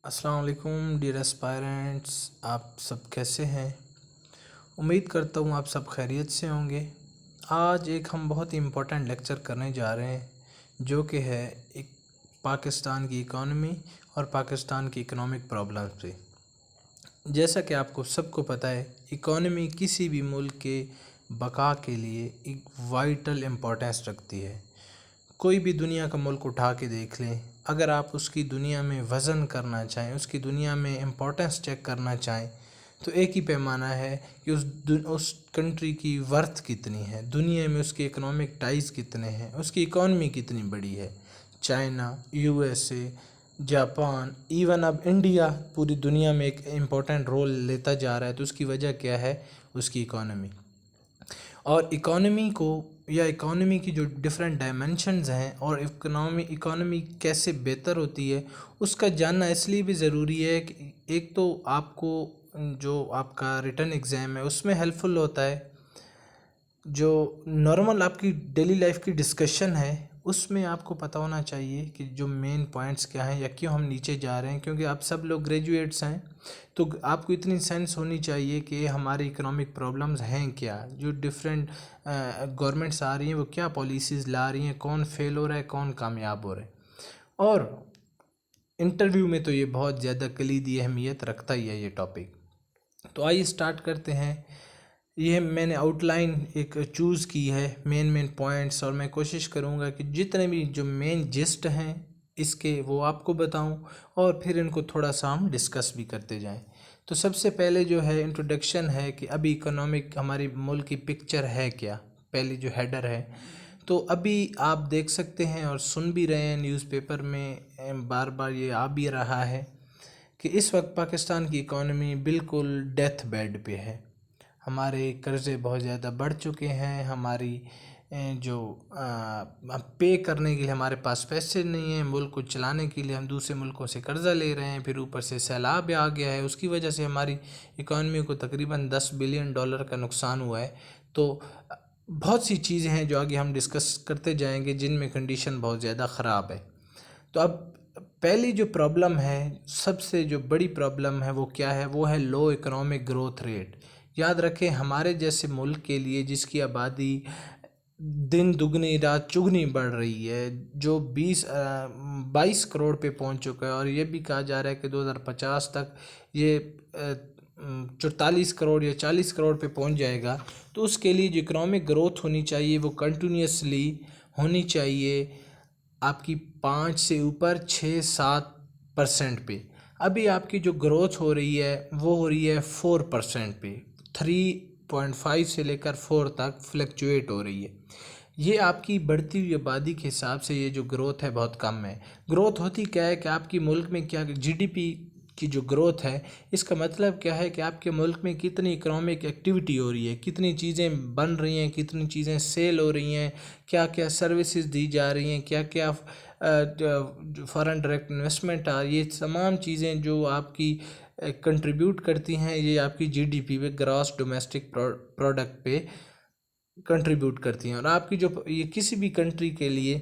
السلام علیکم ڈیئر اسپائرنٹس، آپ سب کیسے ہیں؟ امید کرتا ہوں آپ سب خیریت سے ہوں گے۔ آج ایک ہم بہت ہی امپورٹنٹ لیکچر کرنے جا رہے ہیں جو کہ ہے ایک پاکستان کی اکانومی اور پاکستان کی اکنامک پرابلمس پہ۔ جیسا کہ آپ کو سب کو پتہ ہے، اکانومی کسی بھی ملک کے بقا کے لیے ایک وائٹل امپورٹنس رکھتی ہے۔ کوئی بھی دنیا کا ملک اٹھا کے دیکھ لیں، اگر آپ اس کی دنیا میں وزن کرنا چاہیں، اس کی دنیا میں امپورٹنس چیک کرنا چاہیں تو ایک ہی پیمانہ ہے کہ اس کنٹری کی ورتھ کتنی ہے، دنیا میں اس کے اکنامک ٹائز کتنے ہیں، اس کی اکانومی کتنی بڑی ہے۔ China, U S A, Japan, even اب انڈیا پوری دنیا میں ایک امپورٹنٹ رول لیتا جا رہا ہے، تو اس کی وجہ کیا ہے؟ اس کی اکانومی۔ اور اکانومی کو یا اکانومی کی جو ڈفرینٹ ڈائمنشنز ہیں اور اکانومی کیسے بہتر ہوتی ہے، اس کا جاننا اس لیے بھی ضروری ہے کہ ایک تو آپ کو جو آپ کا ریٹن ایگزام ہے اس میں ہیلپ فل ہوتا ہے، جو نارمل آپ کی ڈیلی لائف کی ڈسکشن ہے اس میں آپ کو پتہ ہونا چاہیے کہ جو مین پوائنٹس کیا ہیں یا کیوں ہم نیچے جا رہے ہیں، کیونکہ آپ سب لوگ گریجویٹس ہیں تو آپ کو اتنی سینس ہونی چاہیے کہ ہماری اکنامک پرابلمز ہیں کیا، جو ڈفرینٹ گورنمنٹس آ رہی ہیں وہ کیا پالیسیز لا رہی ہیں، کون فیل ہو رہا ہے، کون کامیاب ہو رہا ہے۔ اور انٹرویو میں تو یہ بہت زیادہ کلیدی اہمیت رکھتا ہی ہے یہ ٹاپک۔ تو آئیے سٹارٹ کرتے ہیں۔ یہ میں نے آؤٹ لائن ایک چوز کی ہے، مین پوائنٹس، اور میں کوشش کروں گا کہ جتنے بھی جو مین جسٹ ہیں اس کے وہ آپ کو بتاؤں اور پھر ان کو تھوڑا سا ہم ڈسکس بھی کرتے جائیں۔ تو سب سے پہلے جو ہے انٹروڈکشن ہے کہ ابھی اکنامک ہماری ملک کی پکچر ہے کیا، پہلی جو ہیڈر ہے۔ تو ابھی آپ دیکھ سکتے ہیں اور سن بھی رہے ہیں نیوز پیپر میں بار بار یہ آ بھی رہا ہے کہ اس وقت پاکستان کی اکانومی بالکل ڈیتھ بیڈ پہ ہے۔ ہمارے قرضے بہت زیادہ بڑھ چکے ہیں، ہماری جو پے کرنے کے لیے ہمارے پاس پیسے نہیں ہیں، ملک کو چلانے کے لیے ہم دوسرے ملکوں سے قرضہ لے رہے ہیں، پھر اوپر سے سیلاب آ گیا ہے، اس کی وجہ سے ہماری اکانومی کو تقریباً $10 بلین کا نقصان ہوا ہے۔ تو بہت سی چیزیں ہیں جو آگے ہم ڈسکس کرتے جائیں گے جن میں کنڈیشن بہت زیادہ خراب ہے۔ تو اب پہلی جو پرابلم ہے، سب سے جو بڑی پرابلم ہے وہ کیا ہے؟ وہ ہے لو اکنامک گروتھ ریٹ۔ یاد رکھیں ہمارے جیسے ملک کے لیے جس کی آبادی دن دگنی رات چگنی بڑھ رہی ہے، جو 22 کروڑ پہ پہنچ چکا ہے، اور یہ بھی کہا جا رہا ہے کہ 2050 تک یہ 44 کروڑ یا 40 کروڑ پہ پہنچ جائے گا، تو اس کے لیے جو اکنامک گروتھ ہونی چاہیے وہ کنٹینیوسلی ہونی چاہیے آپ کی 5 سے اوپر 6-7% پہ۔ ابھی آپ کی جو گروتھ ہو رہی ہے وہ ہو رہی ہے 4% پہ، 3.5 سے لے کر 4 تک فلکچویٹ ہو رہی ہے۔ یہ آپ کی بڑھتی ہوئی آبادی کے حساب سے یہ جو گروتھ ہے بہت کم ہے۔ گروتھ ہوتی کیا ہے کہ آپ کی ملک میں کیا جی ڈی پی کی جو گروتھ ہے، اس کا مطلب کیا ہے کہ آپ کے ملک میں کتنی اکنامک ایکٹیویٹی ہو رہی ہے، کتنی چیزیں بن رہی ہیں، کتنی چیزیں سیل ہو رہی ہیں، کیا کیا سروسز دی جا رہی ہیں، کیا کیا فارن ڈائریکٹ انویسٹمنٹ یہ تمام چیزیں جو آپ کی کنٹریبیوٹ کرتی ہیں، یہ آپ کی جی ڈی پی پہ، گراس ڈومیسٹک پروڈکٹ پہ کنٹریبیوٹ کرتی ہیں۔ اور آپ کی جو یہ کسی بھی کنٹری کے لیے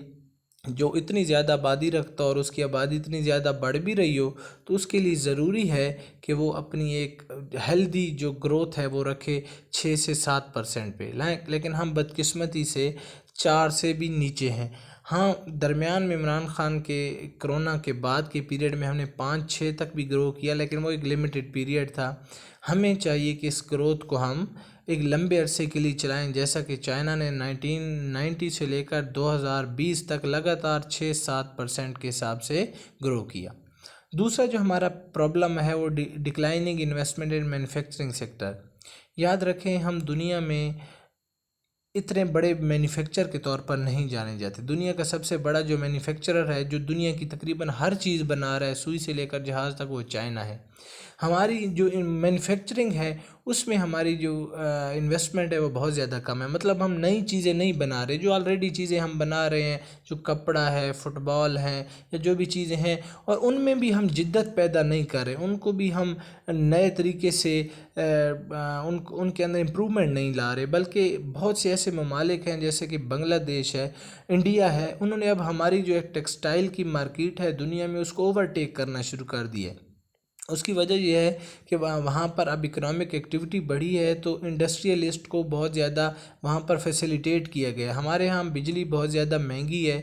جو اتنی زیادہ آبادی رکھتا اور اس کی آبادی اتنی زیادہ بڑھ بھی رہی ہو، تو اس کے لیے ضروری ہے کہ وہ اپنی ایک ہیلدی جو گروتھ ہے وہ رکھے 6 سے 7% پہ، لیکن ہم بدقسمتی سے 4 سے بھی نیچے ہیں۔ ہاں، درمیان میں عمران خان کے کرونا کے بعد کے پیریڈ میں ہم نے 5-6 تک بھی گرو کیا، لیکن وہ ایک لمیٹڈ پیریڈ تھا۔ ہمیں چاہیے کہ اس گروتھ کو ہم ایک لمبے عرصے کے لیے چلائیں، جیسا کہ چائنا نے 1990 سے لے کر 2020 تک لگاتار 6-7% کے حساب سے گرو کیا۔ دوسرا جو ہمارا پرابلم ہے وہ declining investment in manufacturing sector. یاد رکھیں ہم دنیا میں اتنے بڑے مینوفیکچر کے طور پر نہیں جانے جاتے۔ دنیا کا سب سے بڑا جو مینوفیکچرر ہے، جو دنیا کی تقریباً ہر چیز بنا رہا ہے سوئی سے لے کر جہاز تک، وہ چائنا ہے۔ ہماری جو مینوفیکچرنگ ہے اس میں ہماری جو انویسٹمنٹ ہے وہ بہت زیادہ کم ہے، مطلب ہم نئی چیزیں نہیں بنا رہے، جو آلریڈی چیزیں ہم بنا رہے ہیں، جو کپڑا ہے، فٹ بال ہے، یا جو بھی چیزیں ہیں، اور ان میں بھی ہم جدت پیدا نہیں کر رہے، ان کو بھی ہم نئے طریقے سے ان کے اندر امپرومنٹ نہیں لا رہے، بلکہ بہت سے ایسے ممالک ہیں جیسے کہ بنگلہ دیش ہے، انڈیا ہے، انہوں نے اب ہماری جو ایک ٹیکسٹائل کی مارکیٹ ہے دنیا میں اس کو اوورٹیک کرنا شروع کر دی ہے۔ اس کی وجہ یہ ہے کہ وہاں پر اب اکنامک ایکٹیویٹی بڑھی ہے، تو انڈسٹریلسٹ کو بہت زیادہ وہاں پر فیسیلیٹیٹ کیا گیا ہے۔ ہمارے ہاں بجلی بہت زیادہ مہنگی ہے،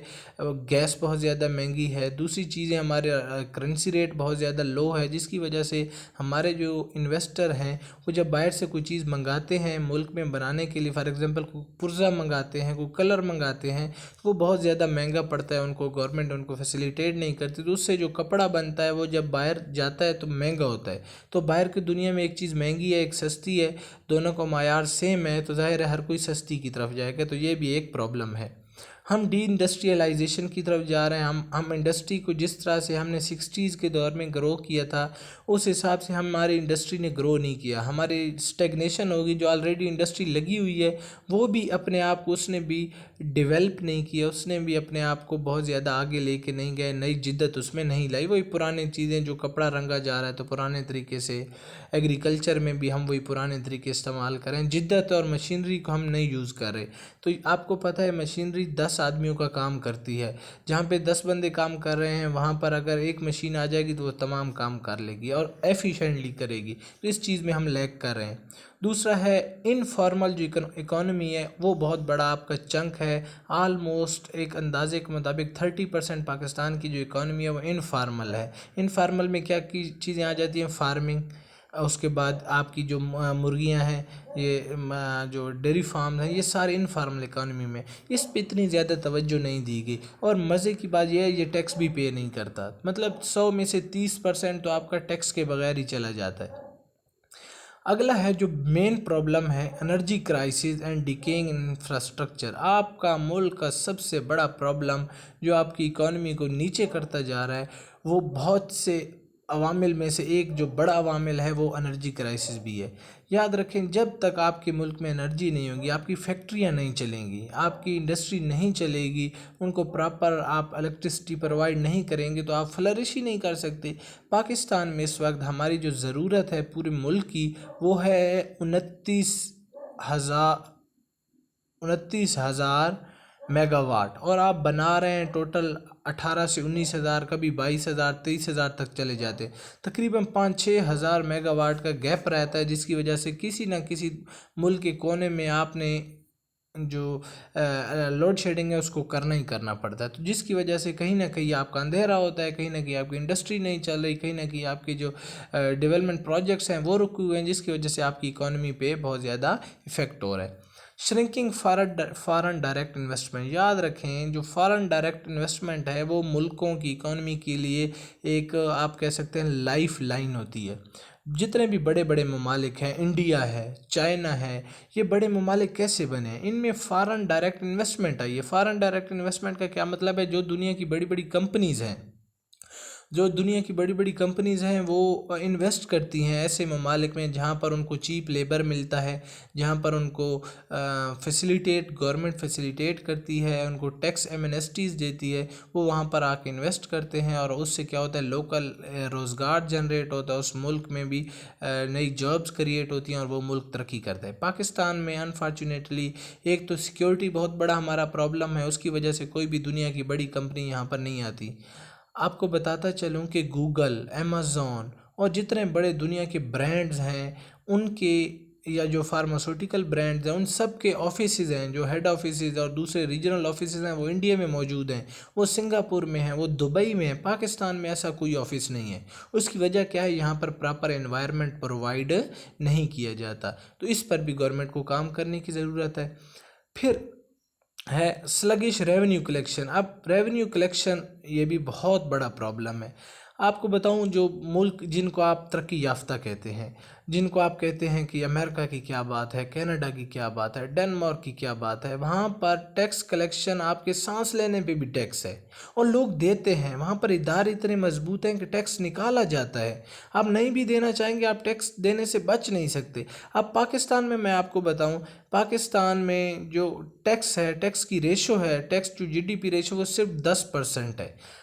گیس بہت زیادہ مہنگی ہے، دوسری چیزیں ہمارے کرنسی ریٹ بہت زیادہ لو ہے، جس کی وجہ سے ہمارے جو انویسٹر ہیں وہ جب باہر سے کوئی چیز منگاتے ہیں ملک میں بنانے کے لیے، فار ایگزامپل کوئی پرزہ منگاتے ہیں، کوئی کلر منگاتے ہیں، وہ بہت زیادہ مہنگا پڑتا ہے، ان کو گورنمنٹ ان کو فیسیلیٹیٹ نہیں کرتی، تو اس سے جو کپڑا بنتا ہے وہ جب باہر جاتا ہے تو مہنگا ہوتا ہے۔ تو باہر کی دنیا میں ایک چیز مہنگی ہے، ایک سستی ہے، دونوں کا معیار سیم ہے، تو ظاہر ہے ہر کوئی سستی کی طرف جائے گا، تو یہ بھی ایک پرابلم ہے۔ ہم ڈی انڈسٹریلائزیشن کی طرف جا رہے ہیں، ہم انڈسٹری کو جس طرح سے ہم نے 60s کے دور میں گرو کیا تھا اس حساب سے ہماری انڈسٹری نے گرو نہیں کیا، ہماری اسٹیگنیشن ہوگی۔ جو آلریڈی انڈسٹری لگی ہوئی ہے وہ بھی اپنے آپ کو اس نے بھی ڈیولپ نہیں کیا، اس نے بھی اپنے آپ کو بہت زیادہ آگے لے کے نہیں گئے، نئی جدت اس میں نہیں لائی، وہی پرانی چیزیں، جو کپڑا رنگا جا رہا ہے تو پرانے طریقے سے، ایگریکلچر میں بھی ہم وہی پرانے طریقے استعمال کریں، جدت اور مشینری کو ہم نہیں یوز کر رہے۔ تو آپ کو پتہ ہے مشینری 10 آدمیوں کا کام کرتی ہے، جہاں پہ 10 بندے کام کر رہے ہیں وہاں پر اگر ایک مشین آ جائے گی تو وہ تمام کام کر لے گی اور ایفیشینٹلی کرے گی، تو اس چیز میں ہم لیگ کر رہے ہیں۔ دوسرا ہے انفارمل جو اکانومی ہے، وہ بہت بڑا آپ کا چنک ہے، آلموسٹ ایک اندازے کے مطابق 30% پاکستان کی جو اکانومی ہے وہ انفارمل ہے۔ انفارمل میں کیا کی چیزیں آ جاتی ہیں؟ فارمنگ، اس کے بعد آپ کی جو مرغیاں ہیں، یہ جو ڈیری فارم ہیں، یہ سارے انفارمل اکانومی میں، اس پہ اتنی زیادہ توجہ نہیں دی گئی۔ اور مزے کی بات یہ ہے یہ ٹیکس بھی پے نہیں کرتا، مطلب 100 میں سے 30% تو آپ کا ٹیکس کے بغیر ہی چلا جاتا ہے۔ اگلا ہے جو مین پرابلم ہے، انرجی کرائسس اینڈ ڈیکیئنگ انفراسٹرکچر۔ آپ کا ملک کا سب سے بڑا پرابلم جو آپ کی اکانومی کو نیچے کرتا جا رہا ہے، وہ بہت سے عوامل میں سے ایک جو بڑا عوامل ہے وہ انرجی کرائسس بھی ہے۔ یاد رکھیں جب تک آپ کے ملک میں انرجی نہیں ہوگی، آپ کی فیکٹریاں نہیں چلیں گی، آپ کی انڈسٹری نہیں چلے گی، ان کو پراپر آپ الیکٹرسٹی پرووائڈ نہیں کریں گے تو آپ فلرش ہی نہیں کر سکتے۔ پاکستان میں اس وقت ہماری جو ضرورت ہے پورے ملک کی وہ ہے 29,000 میگا واٹ، اور آپ بنا رہے ہیں ٹوٹل 18 سے 19,000، کبھی 22,000 23,000 تک چلے جاتے ہیں، تقریباً 5-6 ہزار میگا واٹ کا گیپ رہتا ہے، جس کی وجہ سے کسی نہ کسی ملک کے کونے میں آپ نے جو لوڈ شیڈنگ ہے اس کو کرنا ہی کرنا پڑتا ہے، تو جس کی وجہ سے کہیں نہ کہیں آپ کا اندھیرا ہوتا ہے، کہیں نہ کہیں آپ کی انڈسٹری نہیں چل رہی، کہیں نہ کہیں آپ کی جو ڈیولپمنٹ پروجیکٹس ہیں وہ رکے ہوئے ہیں، جس کی وجہ سے آپ کی اکانومی پہ بہت زیادہ افیکٹ ہو رہا ہے۔ شرنکنگ فارن ڈائریکٹ انویسٹمنٹ، یاد رکھیں جو فارن ڈائریکٹ انویسٹمنٹ ہے وہ ملکوں کی اکانومی کے لیے ایک آپ کہہ سکتے ہیں لائف لائن ہوتی ہے۔ جتنے بھی بڑے بڑے ممالک ہیں، انڈیا ہے، چائنا ہے، یہ بڑے ممالک کیسے بنے ہیں؟ ان میں فارن ڈائریکٹ انویسٹمنٹ آئی ہے۔ فارن ڈائریکٹ انویسٹمنٹ کا کیا مطلب ہے؟ جو دنیا کی بڑی بڑی کمپنیز ہیں، جو دنیا کی بڑی بڑی کمپنیز ہیں وہ انویسٹ کرتی ہیں ایسے ممالک میں جہاں پر ان کو چیپ لیبر ملتا ہے، جہاں پر ان کو گورنمنٹ فیسیلیٹیٹ کرتی ہے، ان کو ٹیکس ایمنسٹیز دیتی ہے، وہ وہاں پر آ کے انویسٹ کرتے ہیں، اور اس سے کیا ہوتا ہے لوکل روزگار جنریٹ ہوتا ہے، اس ملک میں بھی نئی جابز کریٹ ہوتی ہیں اور وہ ملک ترقی کرتا ہے۔ پاکستان میں انفارچونیٹلی ایک تو سیکیورٹی بہت بڑا ہمارا پرابلم ہے، اس کی وجہ سے کوئی بھی دنیا کی بڑی کمپنی یہاں پر نہیں آتی۔ آپ کو بتاتا چلوں کہ گوگل، ایمیزون اور جتنے بڑے دنیا کے برانڈز ہیں ان کے، یا جو فارماسوٹیکل برانڈز ہیں ان سب کے آفیسز ہیں، جو ہیڈ آفیسز اور دوسرے ریجنل آفیسز ہیں وہ انڈیا میں موجود ہیں، وہ سنگاپور میں ہیں، وہ دبئی میں ہیں۔ پاکستان میں ایسا کوئی آفس نہیں ہے۔ اس کی وجہ کیا ہے؟ یہاں پر پراپر انوائرمنٹ پرووائڈ نہیں کیا جاتا، تو اس پر بھی گورنمنٹ کو کام کرنے کی ضرورت ہے۔ پھر ہے سلگش ریونیو کلیکشن۔ اب ریونیو کلیکشن یہ بھی بہت بڑا پرابلم ہے۔ آپ کو بتاؤں جو ملک جن کو آپ ترقی یافتہ کہتے ہیں، جن کو آپ کہتے ہیں کہ امریکہ کی کیا بات ہے، کینیڈا کی کیا بات ہے، ڈنمارک کی کیا بات ہے، وہاں پر ٹیکس کلیکشن آپ کے سانس لینے پہ بھی ٹیکس ہے اور لوگ دیتے ہیں، وہاں پر ادارے اتنے مضبوط ہیں کہ ٹیکس نکالا جاتا ہے، آپ نہیں بھی دینا چاہیں گے آپ ٹیکس دینے سے بچ نہیں سکتے۔ اب پاکستان میں آپ کو بتاؤں، پاکستان میں جو ٹیکس ہے، ٹیکس کی ریشو ہے، tax to G D P ratio وہ صرف 10% ہے۔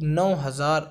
9,000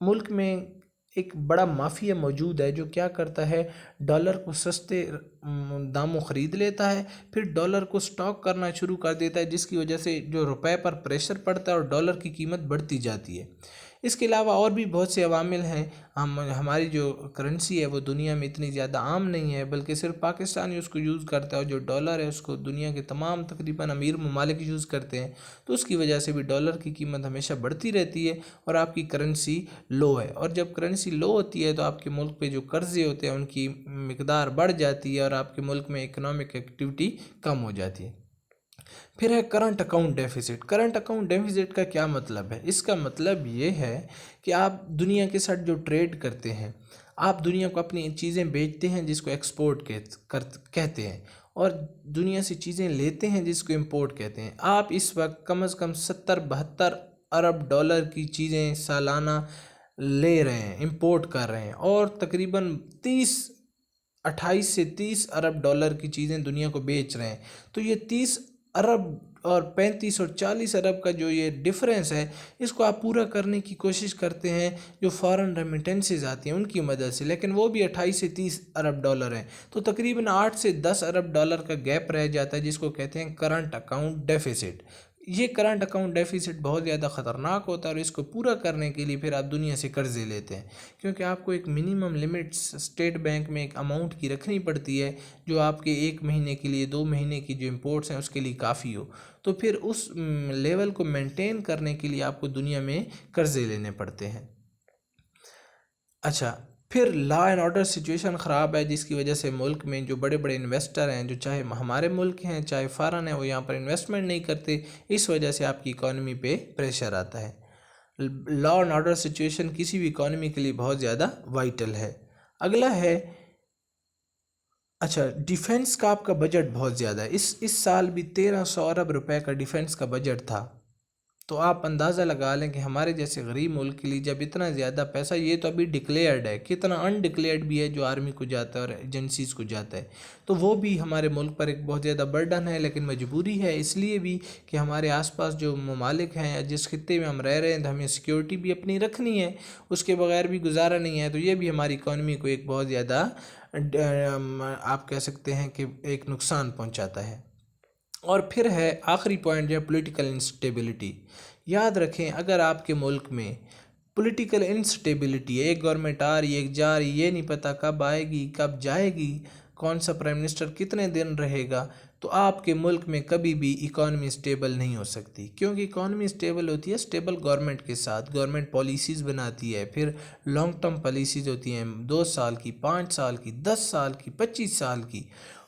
ملک میں ایک بڑا مافیا موجود ہے جو کیا کرتا ہے، ڈالر کو سستے داموں خرید لیتا ہے، پھر ڈالر کو سٹاک کرنا شروع کر دیتا ہے، جس کی وجہ سے جو روپے پر پریشر پڑتا ہے اور ڈالر کی قیمت بڑھتی جاتی ہے۔ اس کے علاوہ اور بھی بہت سے عوامل ہیں۔ ہماری جو کرنسی ہے وہ دنیا میں اتنی زیادہ عام نہیں ہے، بلکہ صرف پاکستان ہی اس کو یوز کرتا ہے، اور جو ڈالر ہے اس کو دنیا کے تمام تقریباً امیر ممالک یوز کرتے ہیں، تو اس کی وجہ سے بھی ڈالر کی قیمت ہمیشہ بڑھتی رہتی ہے اور آپ کی کرنسی لو ہے، اور جب کرنسی لو ہوتی ہے تو آپ کے ملک پہ جو قرضے ہوتے ہیں ان کی مقدار بڑھ جاتی ہے اور آپ کے ملک میں اکنامک ایکٹیویٹی کم ہو جاتی ہے۔ پھر ہے current account deficit. Current account deficit کا کیا مطلب ہے؟ اس کا مطلب یہ ہے کہ آپ دنیا کے ساتھ جو ٹریڈ کرتے ہیں، آپ دنیا کو اپنی چیزیں بیچتے ہیں جس کو ایکسپورٹ کہتے ہیں، اور دنیا سے چیزیں لیتے ہیں جس کو امپورٹ کہتے ہیں۔ آپ اس وقت کم از کم 70-72 ارب ڈالر کی چیزیں سالانہ لے رہے ہیں، امپورٹ کر رہے ہیں، اور تقریباً 28 سے 30 ارب ڈالر کی چیزیں دنیا کو بیچ رہے ہیں۔ تو یہ 30 ارب اور 35 اور 40 ارب کا جو یہ ڈفرینس ہے، اس کو آپ پورا کرنے کی کوشش کرتے ہیں جو فارن ریمیٹنسز آتی ہیں ان کی مدد سے، لیکن وہ بھی 28 سے 30 ارب ڈالر ہیں، تو تقریباً 8 سے 10 ارب ڈالر کا گیپ رہ جاتا ہے، جس کو کہتے ہیں کرنٹ اکاؤنٹ ڈیفیسٹ۔ یہ کرنٹ اکاؤنٹ ڈیفیسٹ بہت زیادہ خطرناک ہوتا ہے، اور اس کو پورا کرنے کے لیے پھر آپ دنیا سے قرضے لیتے ہیں، کیونکہ آپ کو ایک منیمم لمٹ اسٹیٹ بینک میں ایک اماؤنٹ کی رکھنی پڑتی ہے جو آپ کے 1 مہینے کے لیے 2 مہینے کی جو امپورٹس ہیں اس کے لیے کافی ہو، تو پھر اس لیول کو مینٹین کرنے کے لیے آپ کو دنیا میں قرضے لینے پڑتے ہیں۔ اچھا، پھر لا اینڈ آرڈر سچویشن خراب ہے، جس کی وجہ سے ملک میں جو بڑے بڑے انویسٹر ہیں، جو چاہے ہمارے ملک ہیں چاہے فارن ہیں، وہ یہاں پر انویسٹمنٹ نہیں کرتے، اس وجہ سے آپ کی اکانومی پہ پریشر آتا ہے۔ لا اینڈ آرڈر سچویشن کسی بھی اکانومی کے لیے بہت زیادہ وائٹل ہے۔ اگلا ہے، اچھا، ڈیفنس کا آپ کا بجٹ بہت زیادہ ہے۔ اس سال بھی 1300 ارب روپے کا ڈیفنس کا بجٹ تھا، تو آپ اندازہ لگا لیں کہ ہمارے جیسے غریب ملک کے لیے جب اتنا زیادہ پیسہ، یہ تو ابھی ڈکلیئرڈ ہے، کتنا ان ڈکلیئرڈ بھی ہے جو آرمی کو جاتا ہے اور ایجنسیز کو جاتا ہے، تو وہ بھی ہمارے ملک پر ایک بہت زیادہ برڈن ہے، لیکن مجبوری ہے اس لیے بھی کہ ہمارے آس پاس جو ممالک ہیں یا جس خطے میں ہم رہ رہے ہیں، تو ہمیں سیکیورٹی بھی اپنی رکھنی ہے، اس کے بغیر بھی گزارا نہیں ہے، تو یہ بھی ہماری اکانومی کو ایک بہت زیادہ آپ کہہ سکتے ہیں کہ ایک نقصان پہنچاتا ہے۔ اور پھر ہے آخری پوائنٹ جو ہے پولیٹیکل انسٹیبلٹی۔ یاد رکھیں، اگر آپ کے ملک میں پولیٹیکل انسٹیبلٹی ہے، ایک گورنمنٹ آ رہی ہے، ایک جا رہی، یہ نہیں پتہ کب آئے گی کب جائے گی، کون سا پرائم منسٹر کتنے دن رہے گا، تو آپ کے ملک میں کبھی بھی اکانومی اسٹیبل نہیں ہو سکتی، کیونکہ اکانومی اسٹیبل ہوتی ہے اسٹیبل گورنمنٹ کے ساتھ، گورنمنٹ پالیسیز بناتی ہے، پھر لانگ ٹرم پالیسیز ہوتی ہیں، 2 سال کی، 5 سال کی، 10 سال کی، 25 سال کی،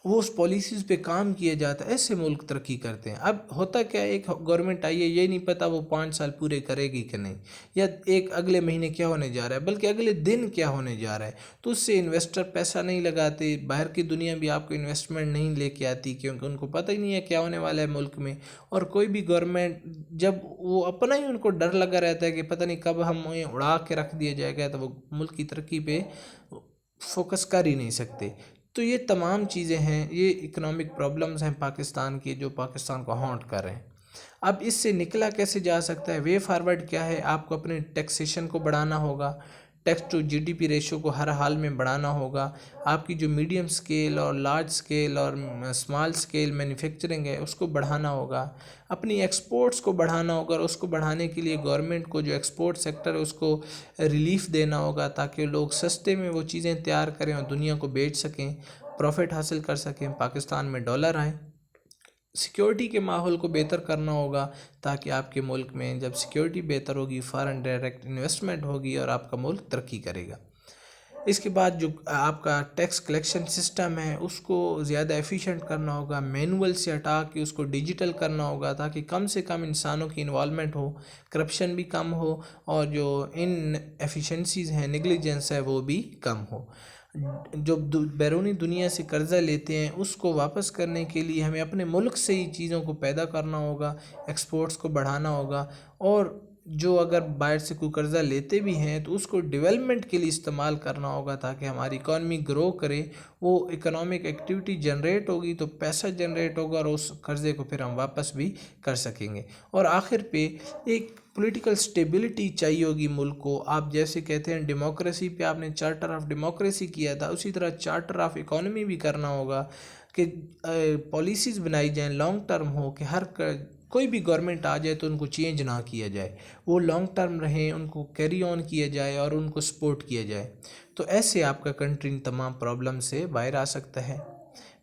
وہ اس پالیسیز پہ کام کیا جاتا ہے، ایسے ملک ترقی کرتے ہیں۔ اب ہوتا کیا ہے، ایک گورنمنٹ آئی ہے، یہ نہیں پتہ وہ 5 سال پورے کرے گی کہ نہیں، یا ایک اگلے مہینے کیا ہونے جا رہا ہے، بلکہ اگلے دن کیا ہونے جا رہا ہے، تو اس سے انویسٹر پیسہ نہیں لگاتے، باہر کی دنیا بھی آپ کو انویسٹمنٹ نہیں لے کے آتی، کیونکہ ان کو پتہ ہی نہیں ہے کیا ہونے والا ہے ملک میں، اور کوئی بھی گورنمنٹ جب وہ اپنا ہی ان کو ڈر لگا رہتا ہے کہ پتہ نہیں کب ہم انہیں اڑا کے رکھ دیا جائے گا، تو وہ ملک کی ترقی پہ فوکس کر ہی نہیں سکتے۔ تو یہ تمام چیزیں ہیں، یہ اکنامک پرابلمز ہیں پاکستان کی، جو پاکستان کو ہانٹ کر رہے ہیں۔ اب اس سے نکلا کیسے جا سکتا ہے؟ وے فارورڈ کیا ہے؟ آپ کو اپنے ٹیکسیشن کو بڑھانا ہوگا، tax to G D P ratio کو ہر حال میں بڑھانا ہوگا، آپ کی جو میڈیم سکیل اور لارج سکیل اور اسمال سکیل مینوفیکچرنگ ہے اس کو بڑھانا ہوگا، اپنی ایکسپورٹس کو بڑھانا ہوگا، اور اس کو بڑھانے کے لیے گورنمنٹ کو جو ایکسپورٹ سیکٹر ہے اس کو ریلیف دینا ہوگا، تاکہ لوگ سستے میں وہ چیزیں تیار کریں اور دنیا کو بیچ سکیں، پروفٹ حاصل کر سکیں، پاکستان میں ڈالر آئیں۔ سیکیورٹی کے ماحول کو بہتر کرنا ہوگا، تاکہ آپ کے ملک میں جب سیکیورٹی بہتر ہوگی، فارن ڈائریکٹ انویسٹمنٹ ہوگی اور آپ کا ملک ترقی کرے گا۔ اس کے بعد جو آپ کا ٹیکس کلیکشن سسٹم ہے اس کو زیادہ ایفیشینٹ کرنا ہوگا، مینول سے ہٹا کے اس کو ڈیجیٹل کرنا ہوگا، تاکہ کم سے کم انسانوں کی انوالومنٹ ہو، کرپشن بھی کم ہو، اور جو ان ایفیشنسیز ہیں، نیگلیجنس ہے، وہ بھی کم ہو۔ جو بیرونی دنیا سے قرضہ لیتے ہیں اس کو واپس کرنے کے لیے ہمیں اپنے ملک سے ہی چیزوں کو پیدا کرنا ہوگا، ایکسپورٹس کو بڑھانا ہوگا، اور جو اگر باہر سے کوئی قرضہ لیتے بھی ہیں تو اس کو ڈیولپمنٹ کے لیے استعمال کرنا ہوگا تاکہ ہماری اکانومی گرو کرے، وہ اکنامک ایکٹیویٹی جنریٹ ہوگی تو پیسہ جنریٹ ہوگا اور اس قرضے کو پھر ہم واپس بھی کر سکیں گے۔ اور آخر پہ ایک پولیٹیکل سٹیبلٹی چاہیے ہوگی ملک کو۔ آپ جیسے کہتے ہیں ڈیموکریسی پہ آپ نے چارٹر آف ڈیموکریسی کیا تھا، اسی طرح چارٹر آف اکانومی بھی کرنا ہوگا کہ پالیسیز بنائی جائیں لانگ ٹرم ہو، کہ کوئی بھی گورنمنٹ آ جائے تو ان کو چینج نہ کیا جائے، وہ لانگ ٹرم رہیں، ان کو کیری آن کیا جائے اور ان کو سپورٹ کیا جائے، تو ایسے آپ کا کنٹری ان تمام پرابلم سے باہر آ سکتا ہے۔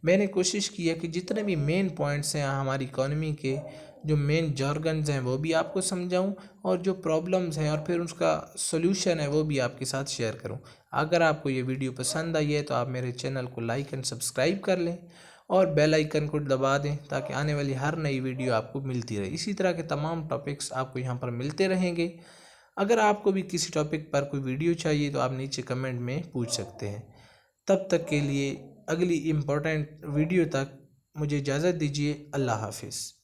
میں نے کوشش کی ہے کہ جتنے بھی مین پوائنٹس ہیں ہماری اکانومی کے، جو مین جارگنز ہیں وہ بھی آپ کو سمجھاؤں، اور جو پرابلمز ہیں اور پھر اس کا سولوشن ہے وہ بھی آپ کے ساتھ شیئر کروں۔ اگر آپ کو یہ ویڈیو پسند آئی ہے تو آپ میرے چینل کو لائک اینڈ سبسکرائب کر لیں اور بیل آئیکن کو دبا دیں تاکہ آنے والی ہر نئی ویڈیو آپ کو ملتی رہے۔ اسی طرح کے تمام ٹاپکس آپ کو یہاں پر ملتے رہیں گے۔ اگر آپ کو بھی کسی ٹاپک پر کوئی ویڈیو چاہیے تو آپ نیچے کمنٹ میں پوچھ سکتے ہیں۔ تب تک کے لیے اگلی امپورٹنٹ ویڈیو تک مجھے اجازت دیجیے۔ اللہ حافظ۔